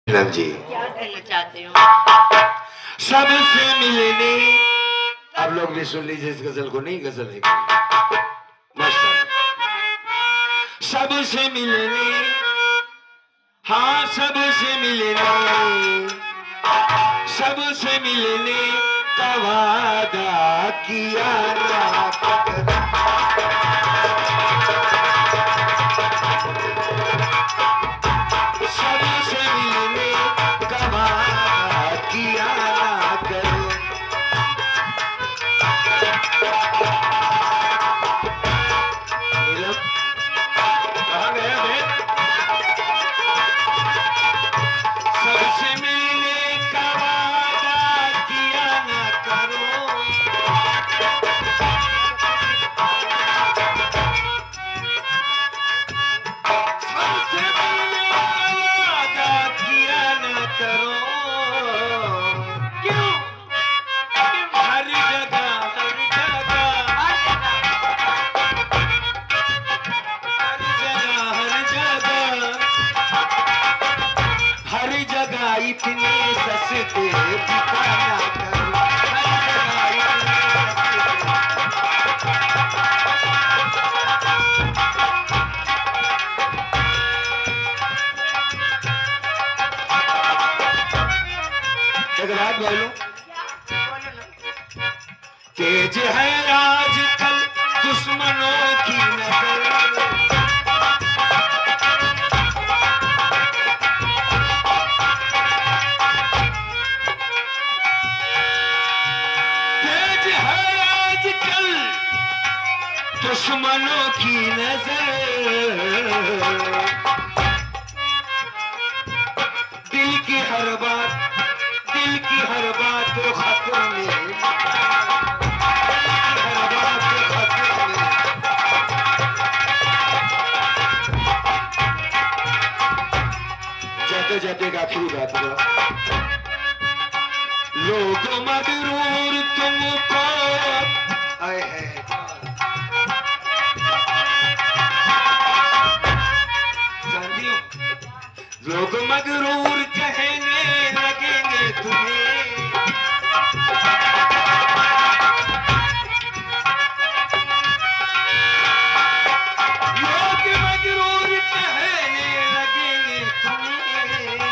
नीलम जी क्या कहना चाहते हो? सबसे मिलने। आप लोग भी सुन लीजिए इस गजल को। नहीं गजल है मस्त है। सबसे मिलने, हाँ सबसे मिलने, सबसे मिलने का वादा किया ना। सबसे मिलने का वादा किया ना करो। नीलम कहाँ गया बे? सबसे मिलने का वादा किया ना करो। सबसे मिलने का वादा किया ना करो। क्यों? हर जगह, हर जगह, हर जगह, हर जगह इतने सस्ते बिका ना करो। हर जगह एक बात बोलूं, बोलो ना। तेज है आजकल दुश्मनों की नजर। तेज है आजकल दुश्मनों की नजर। दिल की हर बात, दिल की हर बात खतरे में, हर बात खतरे में। जाते जाते एक आखिरी बात हुआ। लोग मगरूर तुमको आए हैं, जानती हो? लोग मगरूर कहने लगेंगे तुम्हें। लोग मगरूर कहने लगेंगे तुम्हें।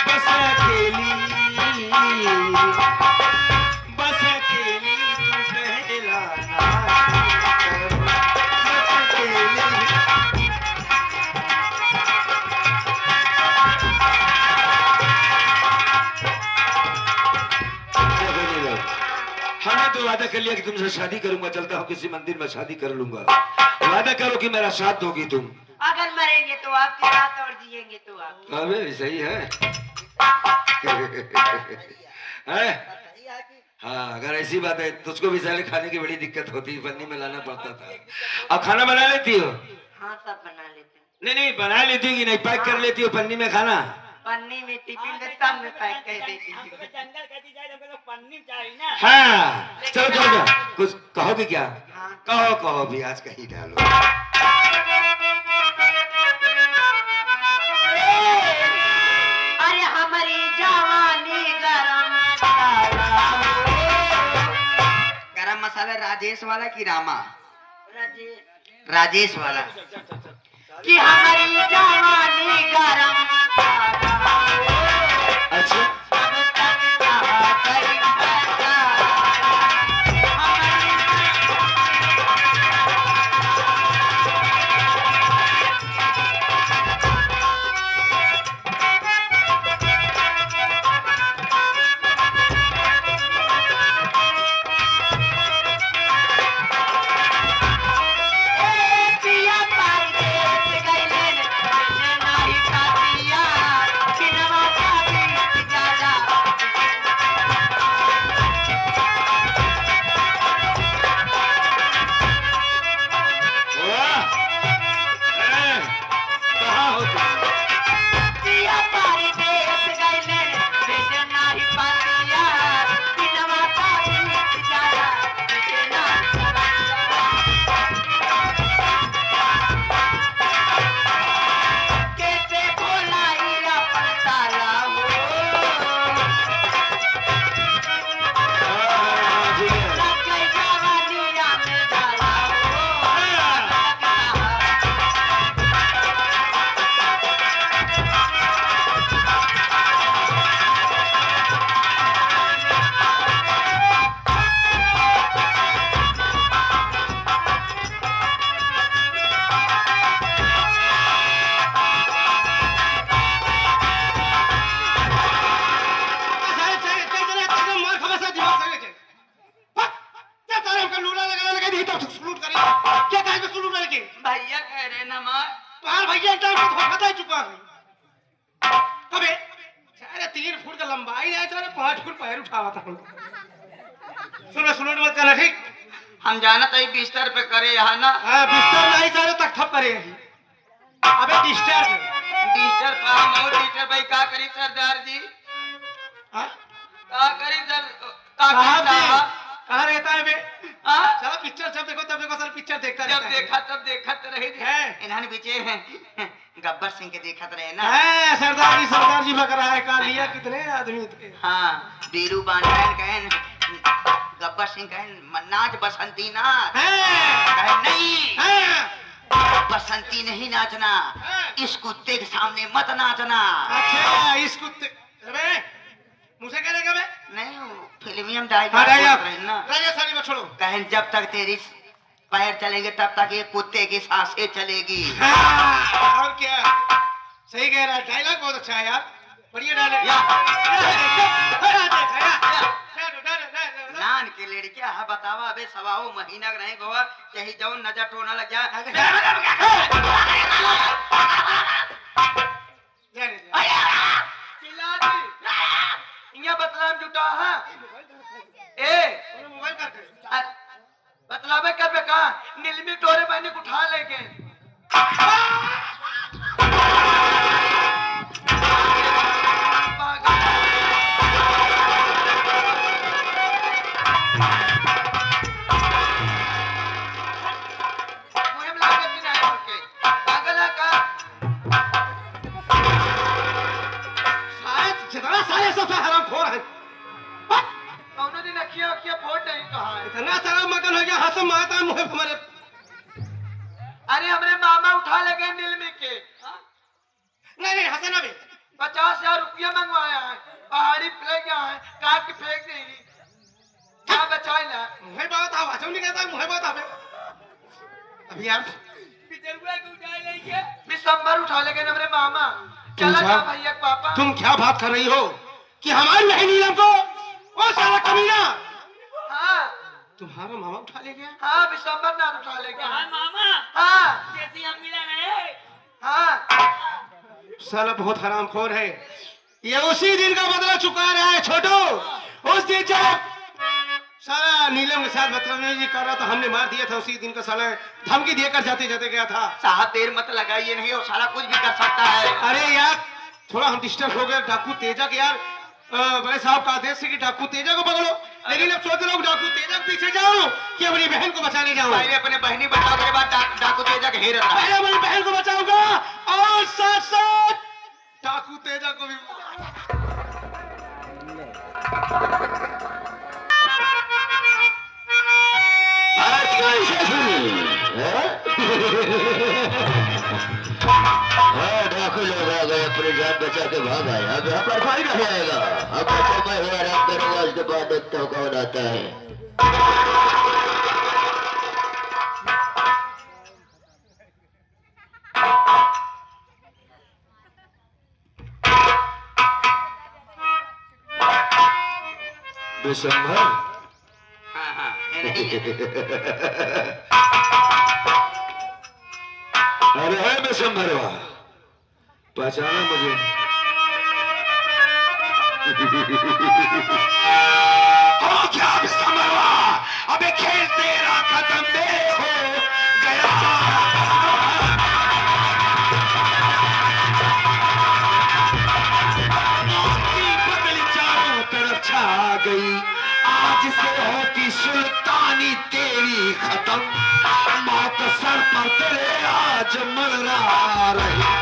बस अकेली, बस अकेली तू कहलाना करो। बस अकेली। हमने तो वादा कर लिया कि तुमसे शादी करूंगा। चलता हूँ किसी मंदिर में शादी कर लूंगा। वादा करो कि मेरा साथ दोगी तुम। अगर मरेंगे तो आपकी रात और जिएंगे तो आप। अबे सही है। हैं? हाँ अगर ऐसी बात है तुझको भी साले खाने की बड़ी दिक्कत होती, पन्नी में लाना पड़ता था। अब खाना बना लेती हो? हाँ सब बना लेते हैं। नहीं नहीं बना लेती हो कि नहीं पैक कर लेती हो पन्नी में खाना? पन्नी में टिफिन में सब में पैक कर देती हूँ। जंगल कटी जाए तो पन्नी चाहिए ना। हाँ चलो चलो चलो कुछ कहोगे क्या? हाँ। कहो कहो भी आज कहीं डालो। अरे हमारी जवानी गरम मसाला। गरम मसाला राजेश वाला की रामा? राजेश। राजेश वाला। कि हमारी जवानी गरम मसाला। अच्छा अब तक कहा करी सजा। हमारी पिया पार देश गइलेन, जे नाही खातिया, किनवा का बीत जाला। वाह! ए, कहाँ हो तुम? पिया पार देश गइलेन, जे नाही खातिया, किनवा का बीत जाला। जे नाही खातिया। के लंबाई नहीं तो 5 फुट पैर उठावा था सुनो मत करना ठीक हम जाना तो बिस्तर पे करे यहाँ ना हाँ बिस्तर नहीं सारे तक थप करे अबे डिस्टर्ब डिस्टर पाम और डिस्टर भाई का करी सरदार जी हाँ का करी सर का साहब जी करी कहाँ रहता है बे हाँ चलो पिक्चर जब देखो सर पिक्चर देखता जब रहता तब देखा तो रहे है इन्होंने पीछे गब्बर सिंह के देखा तो रहे ना है सरदार जी बक रहा है का लिया कितने आदमी थे हाँ बीरू बांधन कहन गब्बर सिंह कहन नाच बसंती नाच कहन नहीं बसंती नहीं नाचना इस कुत्ते के सामने मत नाचना अच्छा इस कुत्ते अबे मुझे क्या रहेगा बे नहीं फिल्मी हम हाँ ना राजा सारी मत छोड़ो कहन जब तक तेरी पैर चलेंगे तब तक ये कुत्ते की सांसें चलेगी और क्या सही कह रहा है डायलॉग बहुत अच्छा है यार बढ़िया डायलॉग नान के लड़किया है बतावा अबे सवाओ महीना रहे गोवा यही जाओ नजर टोना लग जा इया बतलाम जुटा है ए मोबाइल कर बतलावे कर बे का नीलमी टोरे मैंने उठा लेके इतना सारा मगन हो गया हंसम माता मुझे हमारे अरे हमरे मामा उठा लगे नीलमी के नहीं हसन अभी 50,000 रुपया मंगवाया है पहाड़ी फेंक गया है काट के फेंक देगी क्या बचाए ना मुझे बात आवा नहीं कहता मुझे बात आवे अभी यार दिसंबर उठा लेंगे हमरे मामा चला जा भैया पापा तुम क्या बात कर रही हो कि हमारी बहन नीलम को वो साला कमीना हाँ तुम्हारा मामा उठा ले गया हाँ दिसंबर ना उठा लेंगे हाँ मामा हाँ जैसे हम मिला रहे हाँ साला बहुत हरामखोर है ये उसी दिन का बदला चुका रहा है छोटू उस दिन जब साला नीलम के साथ बदतमीजी कर रहा था हमने मार दिया था उसी दिन का साला धमकी देकर जाते जाते गया था साहब देर मत लगाइए नहीं वो सारा कुछ भी कर सकता है अरे यार थोड़ा हम डिस्टर्ब हो गए डाकू तेजा के यार बड़े साहब का आदेश है कि डाकू तेजा को पकड़ो लेकिन अब सोच रहा हूँ डाकू तेजा के पीछे जाऊँ कि अपनी बहन को बचाने जाऊँ पहले अपने बहनी बचाओ के बाद डाकू तेजा घेर रहा है पहले अपनी बहन को बचाऊंगा और साथ साथ डाकू तेजा को भी डाकू लोग आ गए अपनी जान बचा के भाग आए अब यहाँ पर कोई नहीं आएगा अब तो मैं हुआ आराम करूंगा उसके बाद देखता हूँ कौन आता है दिसंबर हाँ हाँ ये नहीं है। अरे है दिसंबरवा पहचाना मुझे हो क्या दिसंबरवा अबे खेल तेरा खत्म दे हो गया बदली चारों तरफ छा गई आज से होती सुल्तानी तेरी खत्म मौत सर पर तेरे आज मरा रही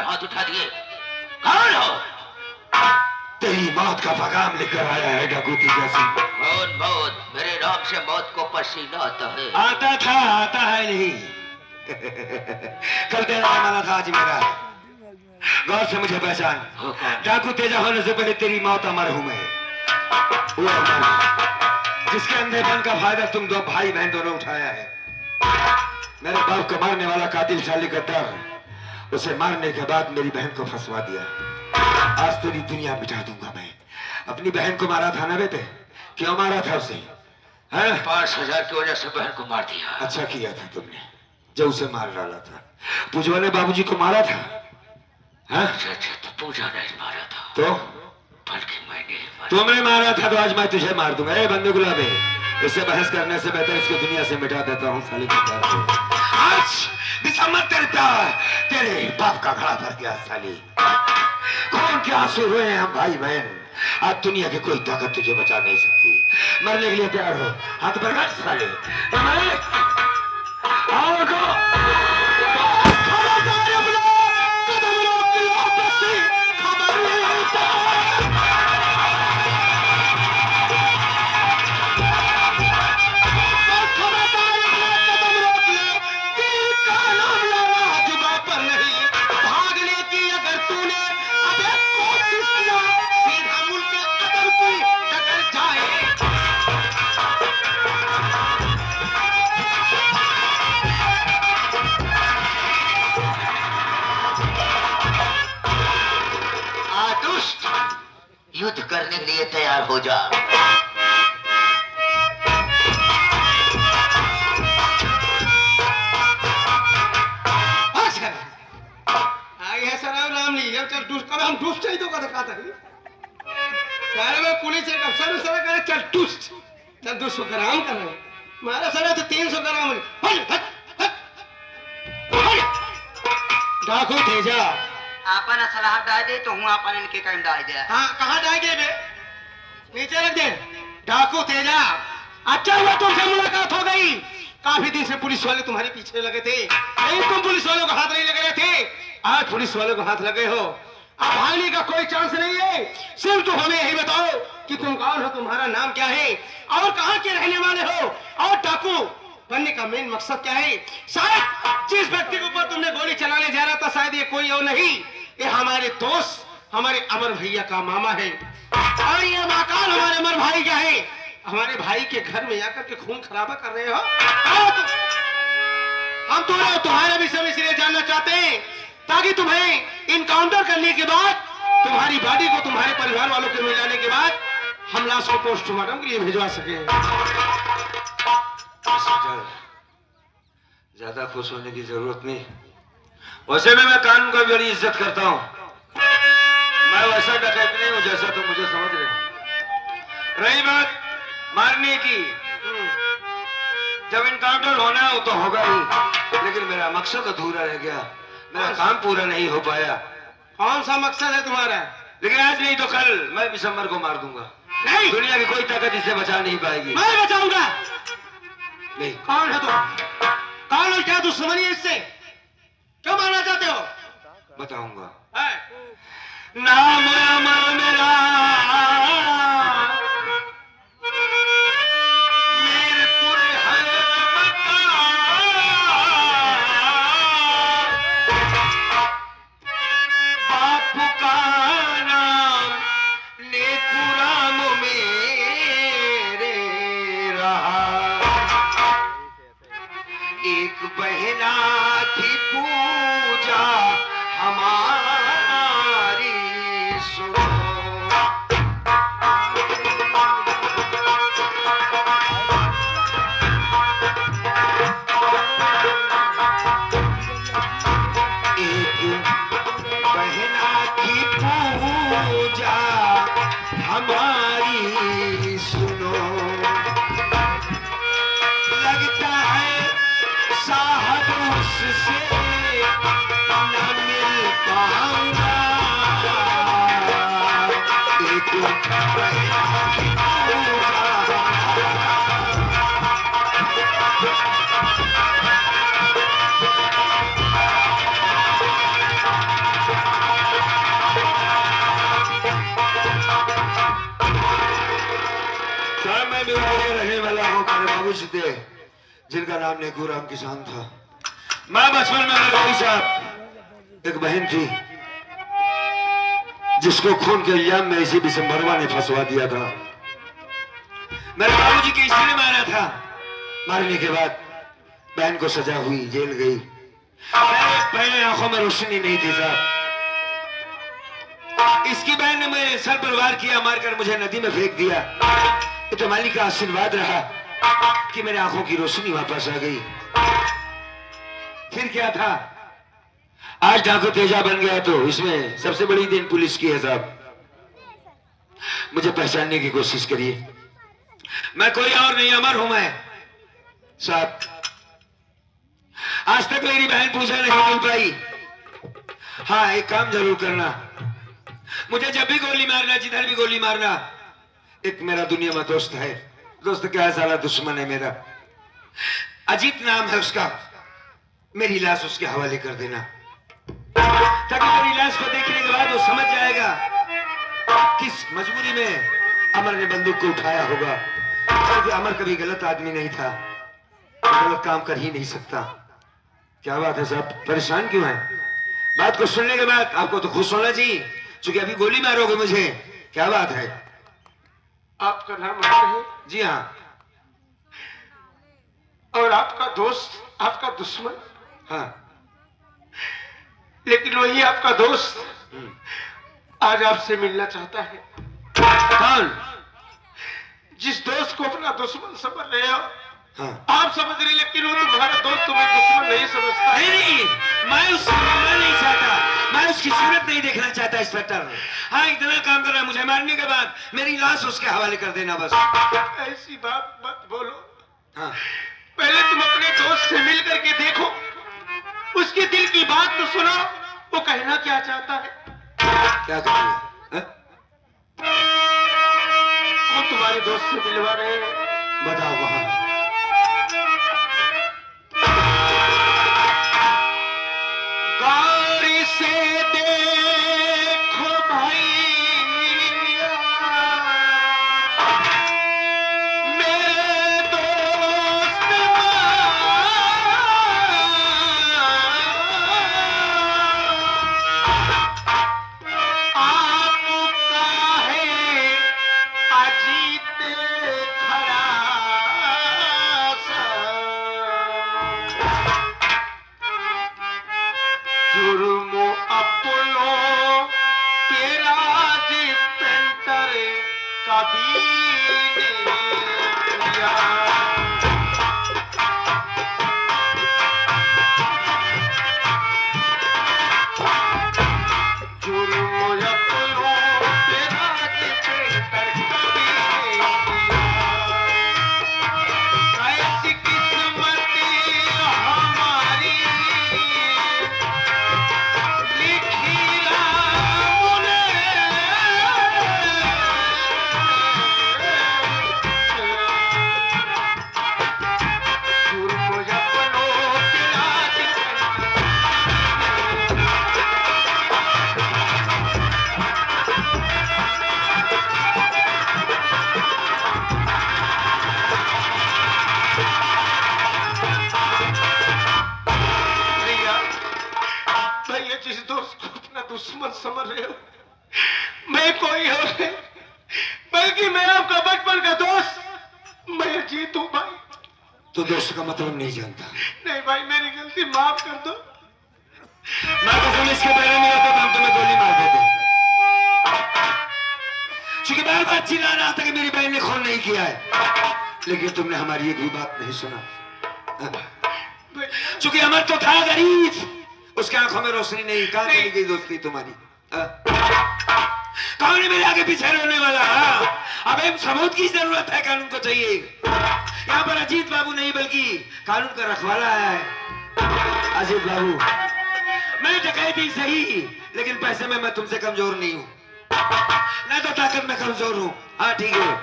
हाथ उठा दिए कौन हो तेरी मौत का पैगाम लेकर आया है डाकू तेजा सिंह मौत मौत मेरे नाम से मौत को पसीना आता है आता था आता है नहीं कल तेरा जमाना था आज मेरा गौर से मुझे पहचान डाकू तेजा होने से पहले तेरी मौत अमर हूं मैं वो अमर जिसके अंधेपन का फायदा तुम दो भाई बहन दोनों उठाया है मेरे बाप को मारने वाला कातिल साली गद्दार, उसे मारने के बाद मेरी बहन को फंसवा दिया। आज तेरी दुनिया मिटा दूंगा मैं। अपनी बहन को मारा था ना बेटे? क्यों मारा था उसे? 5,000 की वजह से बहन को मार दिया। अच्छा किया था तुमने जो उसे मार डाला था। पूजवा ने बाबूजी को मारा था? अच्छा, तो पूजा ने मारा था। तो बल्कि मैंने तुमने मारा था, तो आज मैं तुझे मार दूंगा। ए बंदे गुलाबे, इससे बहस करने से बेहतर इसको दुनिया से मिटा देता हूँ साली को। आज दिसंबर तेरे बाप का घड़ा भर गया साली। कौन के आंसू रोए हम भाई बहन। आज दुनिया की कोई ताकत तुझे बचा नहीं सकती। मरने के लिए तैयार हो, हाथ पर रख साले। युद्ध करने के लिए तैयार हो जा। चल टूस कब हम टूस चाहिए तो का दिखाता है सारे में पुलिस एक अफसर में सारा करे चल टूस 200 ग्राम कर रहे मारा सारा तो 300 ग्राम डाकू तेजा आपन सलाह डाल दे तो हूँ आपन इनके कहीं डाल दे। हाँ कहाँ डालेंगे बे? नीचे रख दे। डाकू तेजा, अच्छा हुआ तुमसे मुलाकात हो गई। काफी दिन से पुलिस वाले तुम्हारे पीछे लगे थे, लेकिन तुम पुलिस वालों को हाथ नहीं लग रहे थे। आज पुलिस वालों को हाथ लगे हो। अब भागने का कोई चांस नहीं है। सिर्फ तुम हमें यही बताओ कि तुम कौन हो, तुम्हारा नाम क्या है और कहाँ के रहने वाले हो, और डाकू बनने का मेन मकसद क्या है। शायद जिस व्यक्ति के ऊपर तुमने गोली चलाने जा रहा था शायद ये कोई और नहीं, ये हमारे दोस्त हमारे अमर भैया का मामा है। और ये मकान हमारे अमर भाई का है। हमारे भाई के घर में आकर के खून खराबा कर रहे हो। हम तुम्हारा भी सब इसलिए जानना चाहते हैं ताकि तुम्हें इनकाउंटर करने के बाद तुम्हारी बॉडी को तुम्हारे परिवार वालों को मिलाने के बाद हम लाश को पोस्टमार्टम के लिए भिजवा सके। ज्यादा खुश होने की जरूरत नहीं। वैसे भी मैं कानून का बड़ी इज्जत करता हूँ। मैं वैसा डकैत नहीं हूँ जैसा तुम मुझे समझ रहे हो। रही बात मारने की, जब इनकाउंटर होना है वो तो होगा ही, लेकिन मेरा मकसद अधूरा रह गया। मेरा काम पूरा नहीं हो पाया। कौन सा मकसद है तुम्हारा? लेकिन आज नहीं तो कल मैं दिसंबर को मार दूंगा। नहीं, दुनिया की कोई ताकत इसे बचा नहीं पाएगी। मैं बचाऊंगा। नहीं, कौन है तुम? कौन और क्या दुश्मनी है इससे? क्यों मारना चाहते हो? बताऊंगा। है? नाम अमर मेरा मीरपुर है बाप का नाम नेकुराम मेरे रहा। एक बहना थी पूजा हमारी सुनो। एक बहना की पूजा हमारी सुनो। लगता है साहब उससे न मिल पाऊंगा। एक बहना की पूजा मैं भी रहने वाला हूँ। मेरे बाबूजी थे जिनका नाम नेकुराम किसान था। मैं बचपन में मेरे बाबू साहब एक बहन थी जिसको खून के इल्जाम में इसी दिसंबरवा ने फंसवा दिया था। मेरे बाबूजी की इसलिए मारा था। मारने के बाद बहन को सजा हुई, जेल गई। मेरे पहले आंखों में रोशनी नहीं थी साहब। इसकी बहन ने मेरे सर पर वार किया, मारकर मुझे नदी में फेंक दिया। ये तो मालिक का आशीर्वाद रहा कि मेरे आंखों की रोशनी वापस आ गई। फिर क्या था, आज डाकू तेजा बन गया तो इसमें सबसे बड़ी देन पुलिस की है साहब। मुझे पहचानने की कोशिश करिए, मैं कोई और नहीं, अमर हूं मैं साहब। आज तक मेरी बहन पूजा नहीं मिल पाई। हाँ, एक काम जरूर करना, मुझे जब भी गोली मारना, जिधर भी गोली मारना, एक मेरा दुनिया में दोस्त है। दोस्त क्या है, साला दुश्मन है मेरा। अजीत नाम है उसका। मेरी लाश उसके हवाले कर देना, ताकि मेरी लाश को देखने के बाद वो समझ जाएगा किस मजबूरी में अमर ने बंदूक को उठाया होगा। क्योंकि अमर कभी गलत आदमी नहीं था, गलत काम कर ही नहीं सकता। क्या बात है साहब, परेशान क्यों है? बात को सुनने के बाद आपको तो खुश होना चाहिए, क्योंकि अभी गोली मारोगे मुझे। क्या बात है? आपका नाम अमर है? जी हाँ। और आपका दोस्त आपका दुश्मन? हाँ। लेकिन वही आपका दोस्त आज आपसे मिलना चाहता है। कौन? जिस दोस्त को अपना दुश्मन समझ रहे हो, हाँ। आप समझ रहे, लेकिन वो तुम्हारा दोस्त तुम्हें दुश्मन नहीं समझता। नहीं, मैं उससे मिलना नहीं चाहता, मैं उसकी सूरत नहीं देखना चाहता इंस्पेक्टर। हाँ, इतना काम करना, मुझे मारने के बाद मेरी लाश उसके हवाले कर देना बस। ऐसी बात मत बोलो। हाँ। पहले तुम अपने दोस्त से मिल करके देखो, उसके दिल की बात तो सुनो, वो कहना क्या चाहता है। क्या करेंगे? हम तुम्हारे दोस्त से मिलवा रहे हैं। बताओ वहां। गौरी से देखो भैया, मेरे दोस्त आपका है अजीत खरा सा। जुर्म अपनों तेरा पेंटर कभी नहीं किया। जुर्म अपनों तेरा पेंटर कभी नहीं किया। ऐसी किस्मत हमारी लिखी राम ने। जुर्म अपनों तेरा भैया, भैया जिस दोस्त को अपना दुश्मन समझ रहे हो, मैं कोई और नहीं, बल्कि मैं आपका बचपन का दोस्त, मैं अजीत हूँ भाई। तो दोस्त का मतलब नहीं जानता। नहीं भाई, मेरी गलती माफ कर दो। मैं तो पुलिस के पहले नहीं होता तो हम तुम्हें गोली मार देते, क्योंकि बार बार चिल्ला रहा था कि मेरी बहन ने खून नहीं किया है, लेकिन तुमने हमारी एक भी बात नहीं सुना। क्योंकि अमर तो था गरीब, उसके आंखों में रोशनी नहीं। कहां चली गई दोस्ती तुम्हारी? कौन है मेरे आगे पीछे रोने वाला? अब सबूत की जरूरत है, कानून को चाहिए। यहाँ पर अजीत बाबू नहीं बल्कि कानून का रखवाला है। अजीत बाबू, मैं डकैती सही, लेकिन पैसे में मैं तुमसे कमजोर नहीं हूँ, ना तो ताकत में कमजोर हूँ। हाँ ठीक है,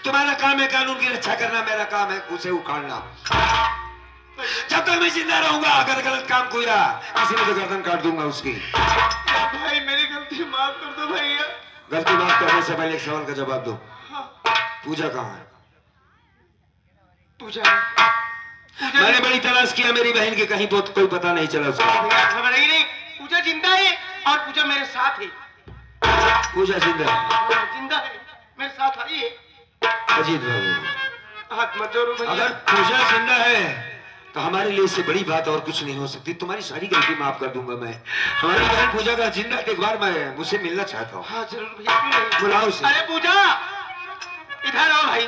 तुम्हारा काम है कानून की रक्षा करना, मेरा काम है उसे उखाड़ना। जब तक मैं जिंदा रहूंगा, अगर गलत काम किया किसी ने तो गर्दन काट दूंगा उसकी। भाई मेरी गलती माफ कर दो भैया। गलती माफ करने से पहले एक सवाल का जवाब दो। पूजा कहाँ है? पूजा मैंने बड़ी तलाश किया मेरी बहन के, कहीं कोई पता नहीं चला उसका। खबर ही नहीं। पूजा जिंदा है और पूजा मेरे साथ है। पूजा जिंदा है? जिंदा है, मेरे साथ आई है। अजीत बाबू, हाथ मत जोड़ो भैया। अगर पूजा जिंदा है तो हमारे लिए इससे बड़ी बात और कुछ नहीं हो सकती। तुम्हारी सारी गलती माफ कर दूंगा मैं। हमारी बहन पूजा का जिंदा एक बार मैं मुझसे मिलना चाहता हूँ। हाँ जरूर भैया, क्यों नहीं? बुलाओ उसे। अरे पूजा, इधर आओ भाई।